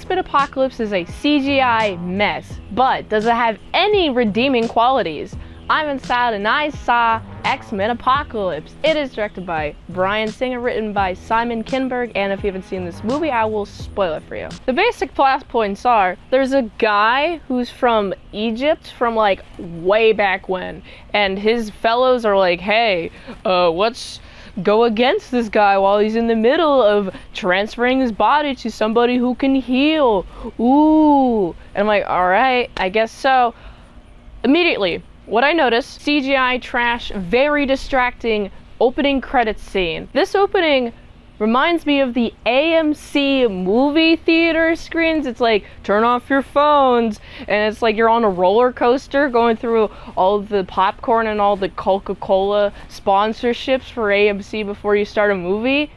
X-Men Apocalypse is a CGI mess, but does it have any redeeming qualities? I'm inside and I saw X-Men Apocalypse. It is directed by Bryan Singer, written by Simon Kinberg, and if you haven't seen this movie, I will spoil it for you. The basic plot points are, there's a guy who's from Egypt from like way back when, and his fellows are like, hey, let's go against this guy while he's in the middle of transferring his body to somebody who can heal. Ooh. And I'm like, alright, I guess so. Immediately, what I noticed, CGI trash, very distracting opening credits scene. This opening reminds me of the AMC movie theater screens. It's like, turn off your phones, and it's like you're on a roller coaster going through all the popcorn and all the Coca-Cola sponsorships for AMC before you start a movie.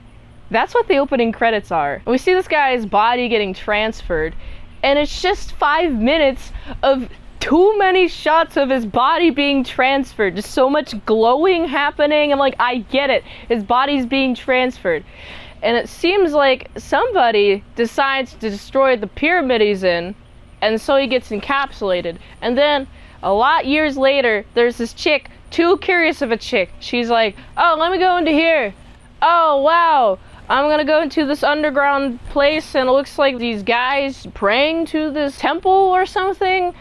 That's what the opening credits are. We see this guy's body getting transferred, and it's just 5 minutes of too many shots of his body being transferred. Just so much glowing happening. I'm like, I get it. His body's being transferred. And it seems like somebody decides to destroy the pyramid he's in, and so he gets encapsulated. And then, a lot years later, there's this chick, too curious of a chick. She's like, oh, let me go into here. Oh, wow. I'm gonna go into this underground place, and it looks like these guys praying to this temple or something.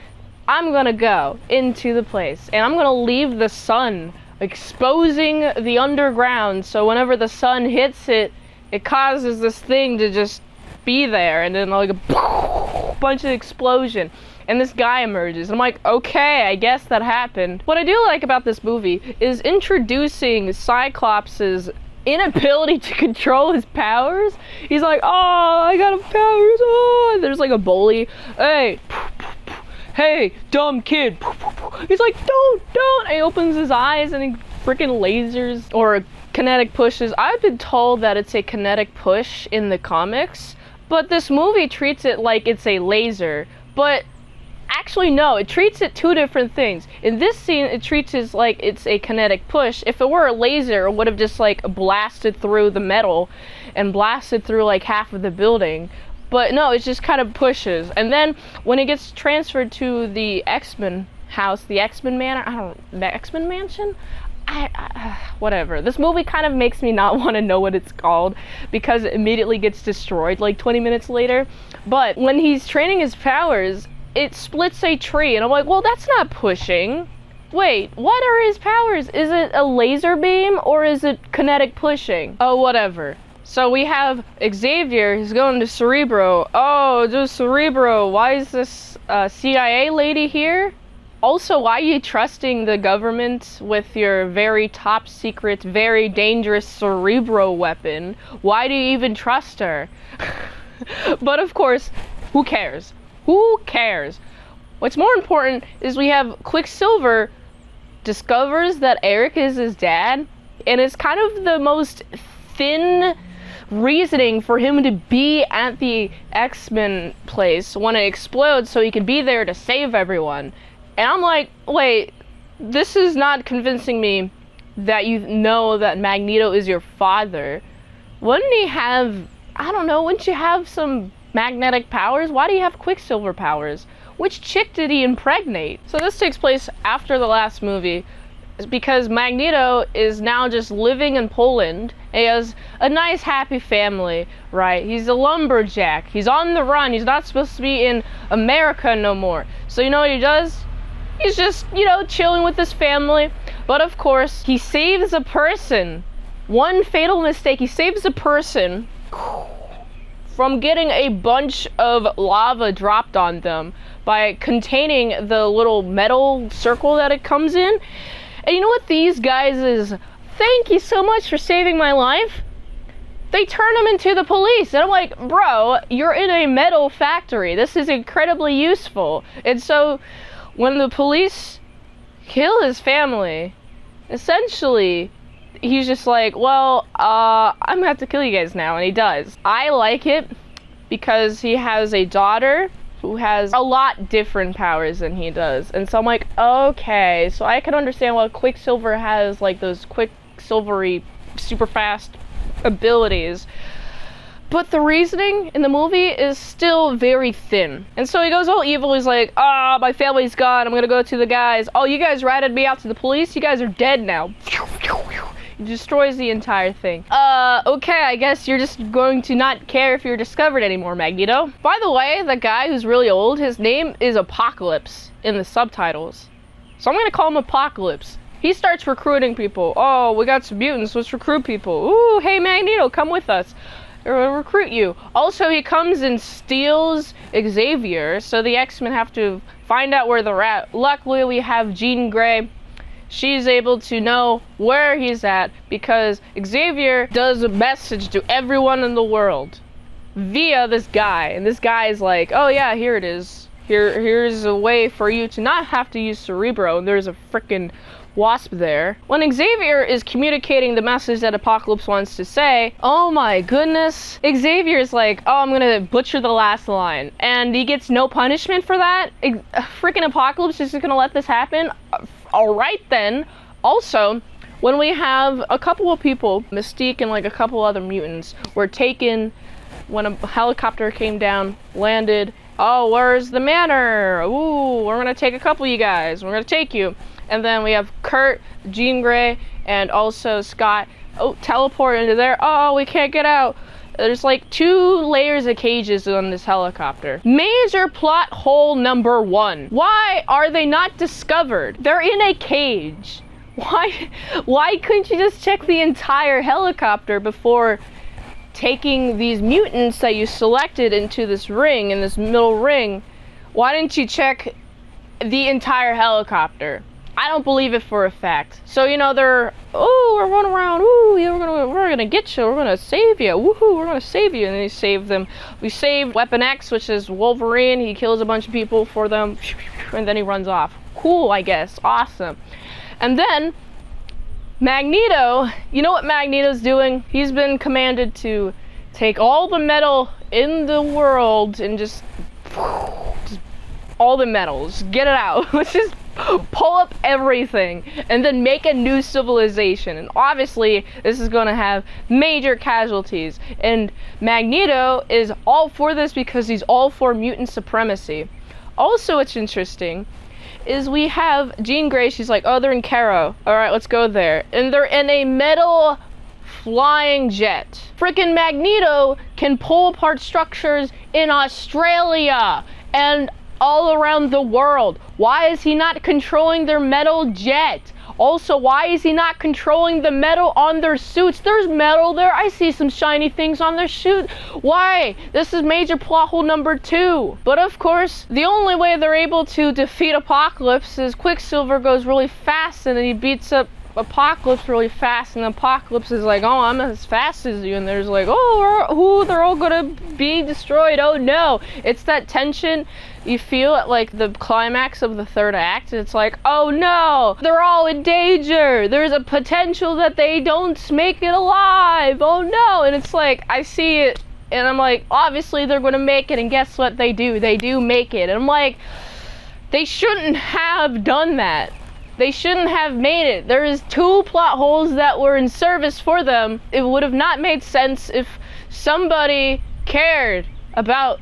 I'm gonna go into the place, and I'm gonna leave the sun exposing the underground, so whenever the sun hits it, it causes this thing to just be there, and then like a bunch of explosion, and this guy emerges. I'm like, okay, I guess that happened. What I do like about this movie is introducing Cyclops's inability to control his powers. He's like, oh, I got powers, oh, there's like a bully, hey, dumb kid. He's like, don't. And he opens his eyes and he freaking lasers or kinetic pushes. I've been told that it's a kinetic push in the comics, but this movie treats it like it's a laser. But actually, no, it treats it two different things. In this scene, it treats it like it's a kinetic push. If it were a laser, it would have just like blasted through the metal and blasted through like half of the building. But no, it just kind of pushes. And then when it gets transferred to the X-Men house, the X-Men Manor, the X-Men Mansion? Whatever. This movie kind of makes me not want to know what it's called because it immediately gets destroyed like 20 minutes later. But when he's training his powers, it splits a tree. And I'm like, well, that's not pushing. Wait, what are his powers? Is it a laser beam or is it kinetic pushing? Oh, whatever. So we have Xavier, he's going to Cerebro. Oh, just Cerebro, why is this CIA lady here? Also, why are you trusting the government with your very top secret, very dangerous Cerebro weapon? Why do you even trust her? But of course, who cares? Who cares? What's more important is we have Quicksilver discovers that Eric is his dad, and it's kind of the most thin reasoning for him to be at the X-Men place when it explodes so he can be there to save everyone. And I'm like, wait, this is not convincing me that you know that Magneto is your father. Wouldn't he have, I don't know, wouldn't you have some magnetic powers? Why do you have Quicksilver powers? Which chick did he impregnate? So this takes place after the last movie, because Magneto is now just living in Poland. He has a nice, happy family, right? He's a lumberjack. He's on the run. He's not supposed to be in America no more. So you know what he does? He's just, you know, chilling with his family. But of course, he saves a person. One fatal mistake, he saves a person from getting a bunch of lava dropped on them by containing the little metal circle that it comes in. And you know what these guys is? Thank you so much for saving my life. They turn him into the police. And I'm like, bro, you're in a metal factory. This is incredibly useful. And so when the police kill his family, essentially, he's just like, well, I'm gonna have to kill you guys now. And he does. I like it because he has a daughter who has a lot different powers than he does. And so I'm like, okay, so I can understand why Quicksilver has like those quicksilvery, super fast abilities. But the reasoning in the movie is still very thin. And so he goes all evil. He's like, ah, my family's gone. I'm gonna go to the guys. Oh, you guys ratted me out to the police? You guys are dead now. He destroys the entire thing. Okay, I guess you're just going to not care if you're discovered anymore, Magneto. By the way, the guy who's really old, his name is Apocalypse in the subtitles. So I'm gonna call him Apocalypse. He starts recruiting people. Oh, we got some mutants, let's recruit people. Ooh, hey Magneto, come with us. We'll recruit you. Also, he comes and steals Xavier, so the X-Men have to find out where they're at. Luckily, we have Jean Grey. She's able to know where he's at because Xavier does a message to everyone in the world via this guy. And this guy is like, oh yeah, here it is. Here's a way for you to not have to use Cerebro. And there's a freaking wasp there. When Xavier is communicating the message that Apocalypse wants to say, oh my goodness, Xavier's like, oh, I'm gonna butcher the last line. And he gets no punishment for that? Freaking Apocalypse is just gonna let this happen? Alright then. Also, when we have a couple of people, Mystique and like a couple other mutants, were taken when a helicopter came down, landed. Oh, where's the manor? Ooh, we're gonna take a couple of you guys. We're gonna take you. And then we have Kurt, Jean Grey, and also Scott. Oh, teleport into there. Oh, we can't get out. There's like 2 layers of cages on this helicopter. Major plot hole number 1. Why are they not discovered? They're in a cage. Why couldn't you just check the entire helicopter before taking these mutants that you selected into this ring, in this middle ring? Why didn't you check the entire helicopter? I don't believe it for a fact. So, you know, they're, oh, we're running around, ooh, yeah, we're gonna get you, we're gonna save you, woohoo, we're gonna save you. And they save them. We save Weapon X, which is Wolverine. He kills a bunch of people for them, and then he runs off. Cool, I guess, awesome. And then, Magneto, you know what Magneto's doing? He's been commanded to take all the metal in the world and just all the metals, get it out. Let's just pull up everything and then make a new civilization. And obviously this is going to have major casualties, and Magneto is all for this because he's all for mutant supremacy. Also, what's interesting is we have Jean Grey. She's like, oh, they're in Cairo, all right, let's go there. And they're in a metal flying jet. Freaking Magneto can pull apart structures in Australia and all around the world. Why is he not controlling their metal jet? Also, why is he not controlling the metal on their suits? There's metal there. I see some shiny things on their suit. Why? This is major plot hole number 2. But of course, the only way they're able to defeat Apocalypse is Quicksilver goes really fast and then he beats up Apocalypse really fast, and Apocalypse is like, oh, I'm as fast as you, and there's like, oh, they're all gonna be destroyed. Oh no. It's that tension you feel at like the climax of the 3rd act. It's like, oh no, they're all in danger. There's a potential that they don't make it alive. Oh no. And it's like, I see it and I'm like, obviously they're gonna make it, and guess what they do? They do make it. And I'm like, they shouldn't have done that. They shouldn't have made it. There is 2 plot holes that were in service for them. It would have not made sense if somebody cared about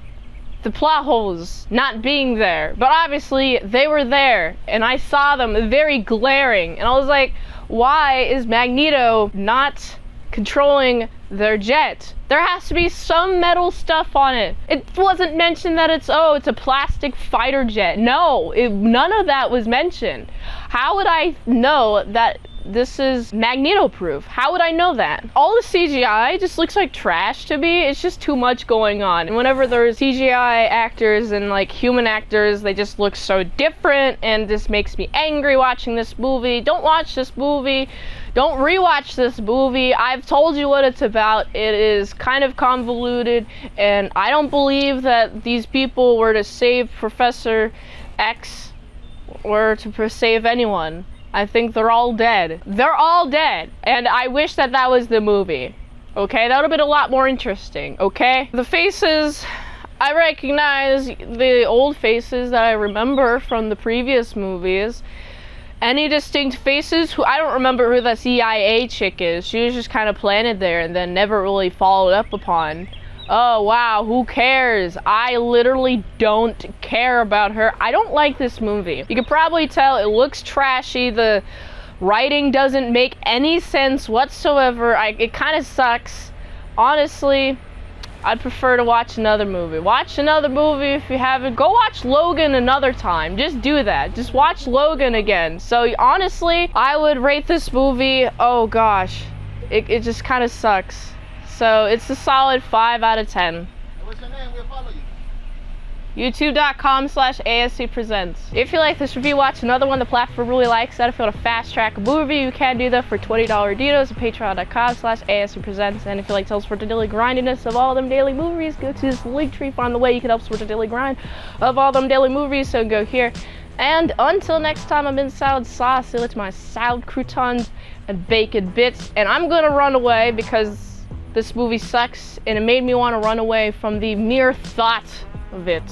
the plot holes not being there. But obviously, they were there, and I saw them very glaring. And I was like, why is Magneto not controlling their jet? There has to be some metal stuff on it. It wasn't mentioned that it's a plastic fighter jet. No, none of that was mentioned. How would I know that this is Magneto proof? How would I know that? All the CGI just looks like trash to me. It's just too much going on. And whenever there's CGI actors and like human actors, they just look so different, and this makes me angry watching this movie. Don't watch this movie. Don't rewatch this movie. I've told you what it's about. It is kind of convoluted, and I don't believe that these people were to save Professor X or to save anyone. I think they're all dead. They're all dead. And I wish that that was the movie. Okay, that would have been a lot more interesting, okay? The faces, I recognize the old faces that I remember from the previous movies. Any distinct faces? I don't remember who the CIA chick is. She was just kind of planted there and then never really followed up upon. Oh wow, who cares? I literally don't care about her. I don't like this movie. You can probably tell it looks trashy. The writing doesn't make any sense whatsoever. It kind of sucks. Honestly, I'd prefer to watch another movie. Watch another movie if you haven't. Go watch Logan another time. Just do that. Just watch Logan again. So honestly, I would rate this movie, oh gosh, it just kind of sucks. So it's a solid 5 out of 10. What's your name? We'll follow you. YouTube.com/ASEPresents. If you like this review, watch another one the platform really likes that. If you want to fast track a movie, you can do that for $20 Dinos at patreon.com/ASEPresents. And if you like to help support the daily grindiness of all them daily movies, go to this link tree, find the way you can help support the daily grind of all them daily movies. So go here. And until next time, I'm in salad sauce. So it's my salad croutons and bacon bits. And I'm gonna run away because this movie sucks and it made me want to run away from the mere thought of it.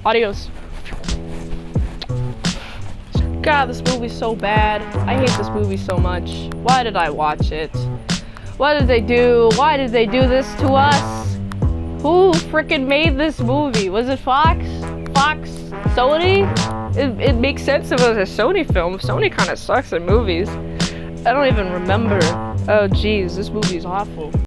Adios. God, this movie's so bad. I hate this movie so much. Why did I watch it? What did they do? Why did they do this to us? Who freaking made this movie? Was it Fox? Fox? Sony? It makes sense if it was a Sony film. Sony kind of sucks at movies. I don't even remember. Oh geez, this movie's awful.